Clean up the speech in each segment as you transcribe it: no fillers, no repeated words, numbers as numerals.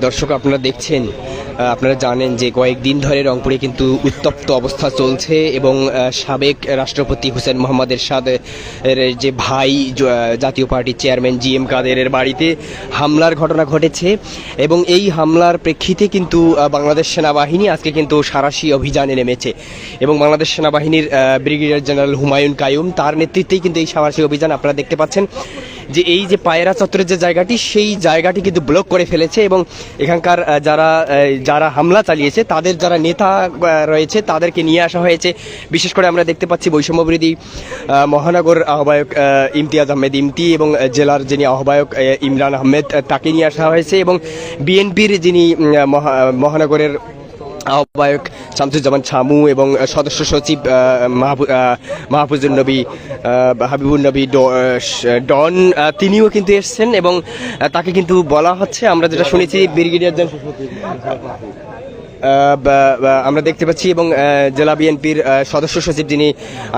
দর্শক আপনারা দেখছেন, আপনারা জানেন যে কয়েকদিন ধরে রংপুরে কিন্তু উত্তপ্ত অবস্থা চলছে এবং সাবেক রাষ্ট্রপতি হোসেন মোহাম্মদ এরশাদের যে ভাই জাতীয় পার্টির চেয়ারম্যান জিএম কাদেরের বাড়িতে হামলার ঘটনা ঘটেছে এবং এই হামলার প্রেক্ষিতে কিন্তু বাংলাদেশ সেনাবাহিনী আজকে কিন্তু সাঁড়াশি অভিযানে নেমেছে এবং বাংলাদেশ সেনাবাহিনীর ব্রিগেডিয়ার জেনারেল হুমায়ুন কাইয়ুম তার নেতৃত্বেই কিন্তু এই সাঁড়াশি অভিযান আপনারা দেখতে পাচ্ছেন যে এই যে পায়রা চত্বরের যে জায়গাটি সেই জায়গাটি কিন্তু ব্লক করে ফেলেছে এবং এখানকার যারা হামলা চালিয়েছে তাদের যারা নেতা রয়েছে তাদেরকে নিয়ে আসা হয়েছে। বিশেষ করে আমরা দেখতে পাচ্ছি বৈষম্যবিরোধী মহানগর আহ্বায়ক ইমতিয়াজ আহমেদ ইমতি এবং জেলার যিনি আহ্বায়ক ইমরান আহমেদ তাকে নিয়ে আসা হয়েছে এবং বিএনপির যিনি মহানগরের আহ্বায়ক শামসুজ্জামান ছামু এবং সদস্য সচিব মাহফুজুল নবী হাবিবুল নবী ডন তিনিও কিন্তু এসছেন এবং তাকে কিন্তু বলা হচ্ছে, আমরা যেটা শুনেছি ব্রিগেডিয়ার আমরা দেখতে পাচ্ছি এবং জেলা বিএনপির সদস্য সচিব যিনি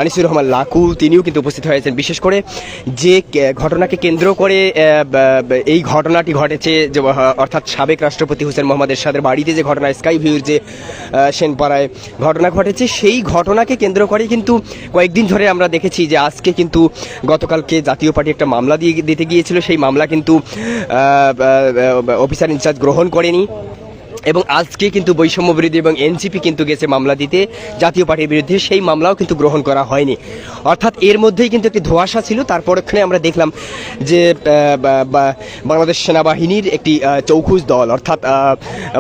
আনিসুর রহমান লাকু তিনিও কিন্তু উপস্থিত হয়েছেন। বিশেষ করে যে ঘটনাকে কেন্দ্র করে এই ঘটনাটি ঘটেছে, যে অর্থাৎ সাবেক রাষ্ট্রপতি হোসেন মোহাম্মদ এরশাদের বাড়িতে যে ঘটনা, স্কাই ভিউর যে সেনপাড়ায় ঘটনা ঘটেছে, সেই ঘটনাকে কেন্দ্র করে কিন্তু কয়েকদিন ধরে আমরা দেখেছি যে আজকে কিন্তু গতকালকে জাতীয় পার্টি একটা মামলা দিতে গিয়েছিল, সেই মামলা কিন্তু অফিসার ইনচার্জ গ্রহণ করেনি এবং আজকে কিন্তু বৈষম্য বিরোধী এবং এনসিপি কিন্তু গেছে মামলা দিতে জাতীয় পার্টির বিরুদ্ধে, সেই মামলাও কিন্তু গ্রহণ করা হয়নি। অর্থাৎ এর মধ্যেই কিন্তু একটি ধোঁয়াশা ছিল। তারপরক্ষণে আমরা দেখলাম যে বাংলাদেশ সেনাবাহিনীর একটি চৌখুজ দল, অর্থাৎ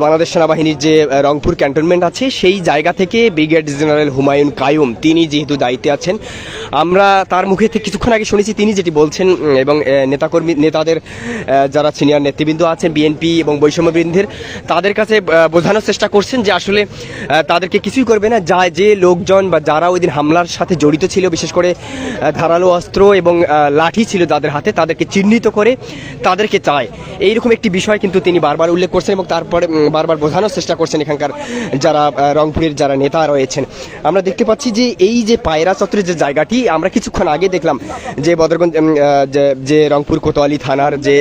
বাংলাদেশ সেনাবাহিনীর যে রংপুর ক্যান্টনমেন্ট আছে সেই জায়গা থেকে ব্রিগেডিয়ার জেনারেল হুমায়ুন কাইয়ুম তিনি যেহেতু দায়িত্বে আছেন, আমরা তার মুখে থেকে কিছুক্ষণ আগে শুনেছি তিনি যেটি বলছেন এবং নেতাদের যারা সিনিয়র নেতৃবৃন্দ আছেন বিএনপি এবং বৈষম্য বিরোধীদের তাদের কাছে বোঝানোর চেষ্টা করছেন যে আসলে তাদেরকে কিছুই করবে না, যে লোকজন বা যারা ওই দিন হামলার সাথে জড়িত ছিল, বিশেষ করে ধারালো অস্ত্র এবং লাঠি ছিল তাদের হাতে, তাদেরকে চিহ্নিত করে তাদেরকে চায়, এইরকম একটি বিষয় কিন্তু তিনি বারবার উল্লেখ করছেন এবং তারপরে বারবার বোঝানোর চেষ্টা করছেন এখানকার যারা রংপুরের যারা নেতা রয়েছেন। আমরা দেখতে পাচ্ছি যে এই যে পায়রা চত্বরের যে জায়গাটি, আমরা কিছুক্ষণ আগে দেখলাম যে বদরগঞ্জ যে রংপুর কোতোয়ালি থানার যে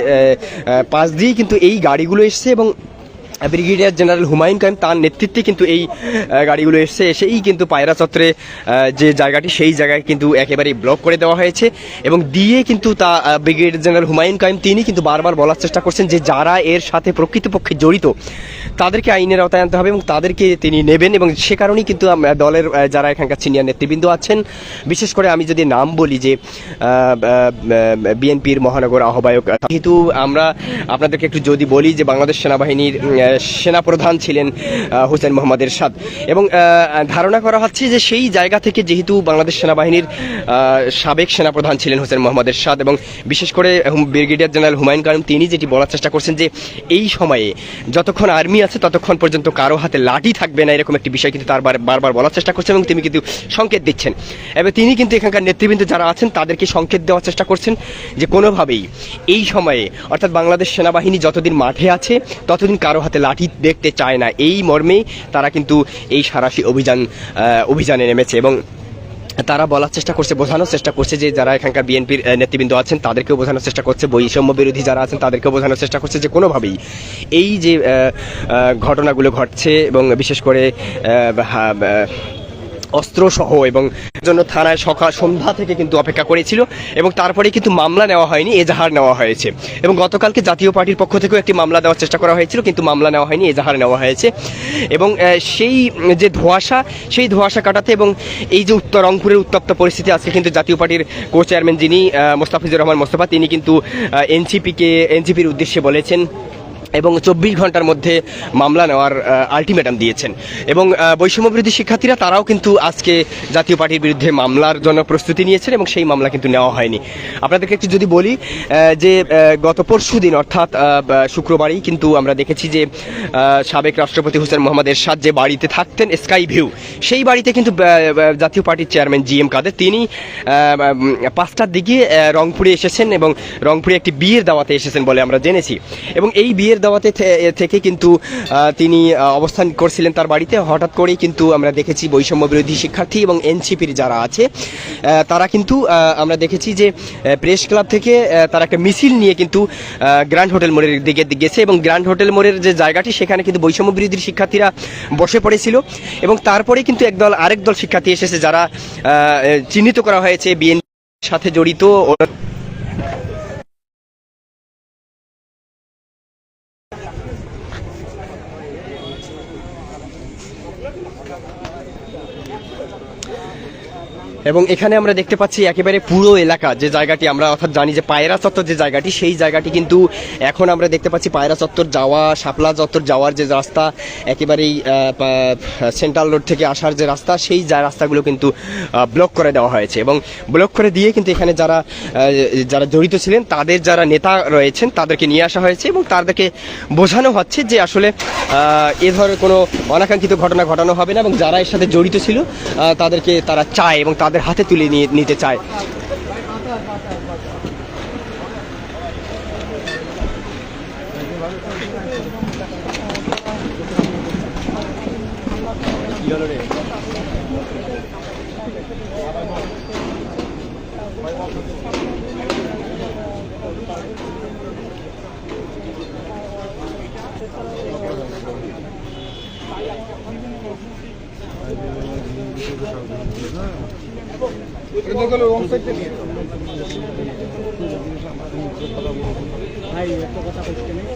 পাশ দিয়েই কিন্তু এই গাড়িগুলো এসছে এবং ব্রিগেডিয়ার জেনারেল হুমায়ুন কাইয়ুম তার নেতৃত্বে কিন্তু এই গাড়িগুলো এসেই কিন্তু পায়রা চত্বরে যে জায়গাটি সেই জায়গায় কিন্তু একেবারেই ব্লক করে দেওয়া হয়েছে এবং দিয়ে কিন্তু তা ব্রিগেডিয়ার জেনারেল হুমায়ুন কাইয়ুম তিনি কিন্তু বারবার বলার চেষ্টা করছেন যে যারা এর সাথে প্রকৃতপক্ষে জড়িত তাদেরকে আইনের আওতায় আনতে হবে এবং তাদেরকে তিনি নেবেন এবং সে কারণেই কিন্তু দলের যারা এখানকার সিনিয়র নেতৃবৃন্দ আছেন, বিশেষ করে আমি যদি নাম বলি যে বিএনপির মহানগর আহ্বায়ক, যেহেতু আমরা আপনাদেরকে একটু যদি বলি যে বাংলাদেশ সেনাবাহিনীর সেনাপ্রধান ছিলেন হোসেন মোহাম্মদ এরশাদ এবং ধারণা করা হচ্ছে যে সেই জায়গা থেকে যেহেতু বাংলাদেশ সেনাবাহিনীর সাবেক সেনাপ্রধান ছিলেন হোসেন মোহাম্মদ এরশাদ এবং বিশেষ করে ব্রিগেডিয়ার জেনারেল হুমায়ুন কাইয়ুম তিনি যেটি বলার চেষ্টা করছেন যে এই সময়ে যতক্ষণ আর্মি আছে ততক্ষণ পর্যন্ত কারো হাতে লাঠি থাকবে না, এরকম একটি বিষয় কিন্তু তার বারবার বলার চেষ্টা করছেন এবং তিনি কিন্তু সংকেত দিচ্ছেন এবং তিনি কিন্তু এখানকার নেতৃবৃন্দ যারা আছেন তাদেরকে সংকেত দেওয়ার চেষ্টা করছেন যে কোনোভাবেই এই সময়ে অর্থাৎ বাংলাদেশ সেনাবাহিনী যতদিন মাঠে আছে ততদিন কারো হাতে লাঠি দেখতে চায় না, এই মর্মেই তারা কিন্তু এই সাঁড়াশি অভিযানে নেমেছে এবং তারা বলার চেষ্টা করছে, বোঝানোর চেষ্টা করছে যে যারা এখানকার বিএনপির নেতৃবৃন্দ আছেন তাদেরকেও বোঝানোর চেষ্টা করছে, বৈষম্য বিরোধী যারা আছেন তাদেরকেও বোঝানোর চেষ্টা করছে যে কোনোভাবেই এই যে ঘটনাগুলো ঘটছে এবং বিশেষ করে অস্ত্রসহ এবং জন্য থানায় সন্ধ্যা থেকে কিন্তু অপেক্ষা করেছিল এবং তারপরে কিন্তু মামলা নেওয়া হয়নি, এজাহার নেওয়া হয়েছে এবং গতকালকে জাতীয় পার্টির পক্ষ থেকেও একটি মামলা দেওয়ার চেষ্টা করা হয়েছিল কিন্তু মামলা নেওয়া হয়নি, এজাহার নেওয়া হয়েছে এবং সেই যে ধোঁয়াশা সেই ধোঁয়াশা কাটাতে এবং এই যে রংপুরের উত্তপ্ত পরিস্থিতি, আজকে কিন্তু জাতীয় পার্টির কো চেয়ারম্যান যিনি মোস্তাফিজুর রহমান মোস্তফা তিনি কিন্তু এনসিপির উদ্দেশ্যে বলেছেন এবং 24 ঘন্টার মধ্যে মামলা নেওয়ার আলটিমেটাম দিয়েছেন এবং বৈষম্য বিরোধী শিক্ষার্থীরা তারাও কিন্তু আজকে জাতীয় পার্টির বিরুদ্ধে মামলার জন্য প্রস্তুতি নিয়েছেন এবং সেই মামলা কিন্তু নেওয়া হয়নি। আপনাদেরকে একটু যদি বলি যে গত পরশু দিন অর্থাৎ শুক্রবারই কিন্তু আমরা দেখেছি যে সাবেক রাষ্ট্রপতি হোসেন মোহাম্মদ এরশাদ যে বাড়িতে থাকতেন স্কাই ভিউ, সেই বাড়িতে কিন্তু জাতীয় পার্টির চেয়ারম্যান জিএম কাদের তিনি 5টার দিকে রংপুরে এসেছেন এবং রংপুরে একটি বিয়ের দাওয়াতে এসেছেন বলে আমরা জেনেছি এবং এই বিয়ের দাওয়াতে থেকে কিন্তু তিনি অবস্থান করছিলেন তার বাড়িতে। হঠাৎ করেই কিন্তু আমরা দেখেছি বৈষম্য বিরোধী শিক্ষার্থী এবং এনসিপির যারা আছে তারা কিন্তু আমরা দেখেছি যে প্রেস ক্লাব থেকে তারা একটা মিছিল নিয়ে কিন্তু গ্র্যান্ড হোটেল মোড়ের দিকে গেছে এবং গ্র্যান্ড হোটেল মোড়ের যে জায়গাটি সেখানে কিন্তু বৈষম্য বিরোধী শিক্ষার্থীরা বসে পড়েছিল এবং তারপরে কিন্তু আরেক দল শিক্ষার্থী এসেছে যারা চিহ্নিত করা হয়েছে বিএনপির সাথে জড়িত। এবং এখানে আমরা দেখতে পাচ্ছি একেবারে পুরো এলাকা যে জায়গাটি আমরা অর্থাৎ জানি যে পায়রা চত্বর যে জায়গাটি, সেই জায়গাটি কিন্তু এখন আমরা দেখতে পাচ্ছি পায়রা চত্বর যাওয়া, শাপলা চত্বর যাওয়ার যে রাস্তা, একেবারেই সেন্ট্রাল রোড থেকে আসার যে রাস্তা, সেই রাস্তাগুলো কিন্তু ব্লক করে দেওয়া হয়েছে এবং ব্লক করে দিয়ে কিন্তু এখানে যারা জড়িত ছিলেন তাদের যারা নেতা রয়েছেন তাদেরকে নিয়ে আসা হয়েছে এবং তাদেরকে বোঝানো হচ্ছে যে আসলে এ ধরনের কোনো অনাকাঙ্ক্ষিত ঘটনা ঘটানো হবে না এবং যারা এর সাথে জড়িত ছিল তাদেরকে তারা চায় এবং তাদের হাতে তুলে নিতে চায়।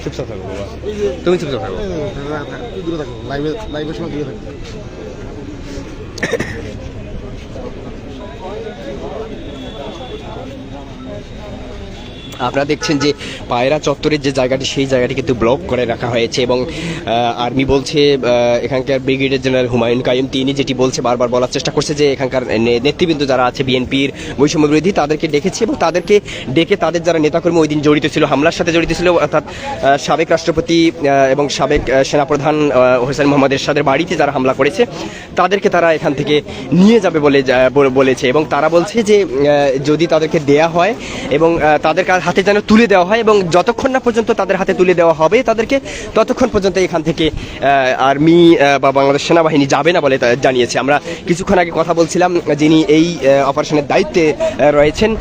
চুপচাপ থাকো বাবা, তুমি চুপচাপ থাকো, দূরে থাকো, লাইভের সময় দূরে থাকো। আপনারা দেখছেন যে পায়রা চত্বরের যে জায়গাটি সেই জায়গাটি কিন্তু ব্লক করে রাখা হয়েছে এবং আর্মি বলছে, এখানকার ব্রিগেডিয়ার জেনারেল হুমায়ুন কাইম তিনি যেটি বলছে, বারবার বলার চেষ্টা করছে যে এখানকার নেতৃবৃন্দ যারা আছে বিএনপির বৈষম্য বিরোধী তাদেরকে ডেকেছে এবং তাদেরকে ডেকে তাদের যারা নেতাকর্মী ওই দিন জড়িত ছিল, হামলার সাথে জড়িত ছিল, অর্থাৎ সাবেক রাষ্ট্রপতি এবং সাবেক সেনাপ্রধান হোসেন মোহাম্মদ এরশাদের বাড়িতে যারা হামলা করেছে তাদেরকে তারা এখান থেকে নিয়ে যাবে বলেছে এবং তারা বলছে যে যদি তাদেরকে দেয়া হয় এবং তাদের হাতে যেন তুলে দেওয়া হয় এবং যতক্ষণ না পর্যন্ত তাদের হাতে তুলে দেওয়া হবে তাদেরকে, ততক্ষণ পর্যন্ত এখান থেকে আর্মি বা বাংলাদেশ সেনাবাহিনী যাবে না বলে জানিয়েছে। আমরা কিছুক্ষণ আগে কথা বলছিলাম যিনি এই অপারেশনের দায়িত্বে রয়েছেন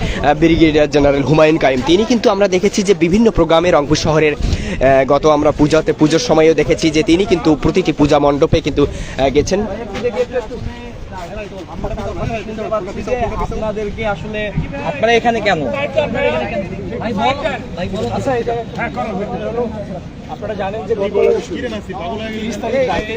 ব্রিগেডিয়ার জেনারেল হুমায়ুন কাইম, তিনি কিন্তু আমরা দেখেছি যে বিভিন্ন প্রোগ্রামে রংপুর শহরের গত আমরা পুজোর সময়ও দেখেছি যে তিনি কিন্তু প্রতিটি পূজা মণ্ডপে কিন্তু গেছেন। আপনাদেরকে আসলে আপনারা এখানে কেন? আপনারা জানেন যে গত 30 তারিখ রাতে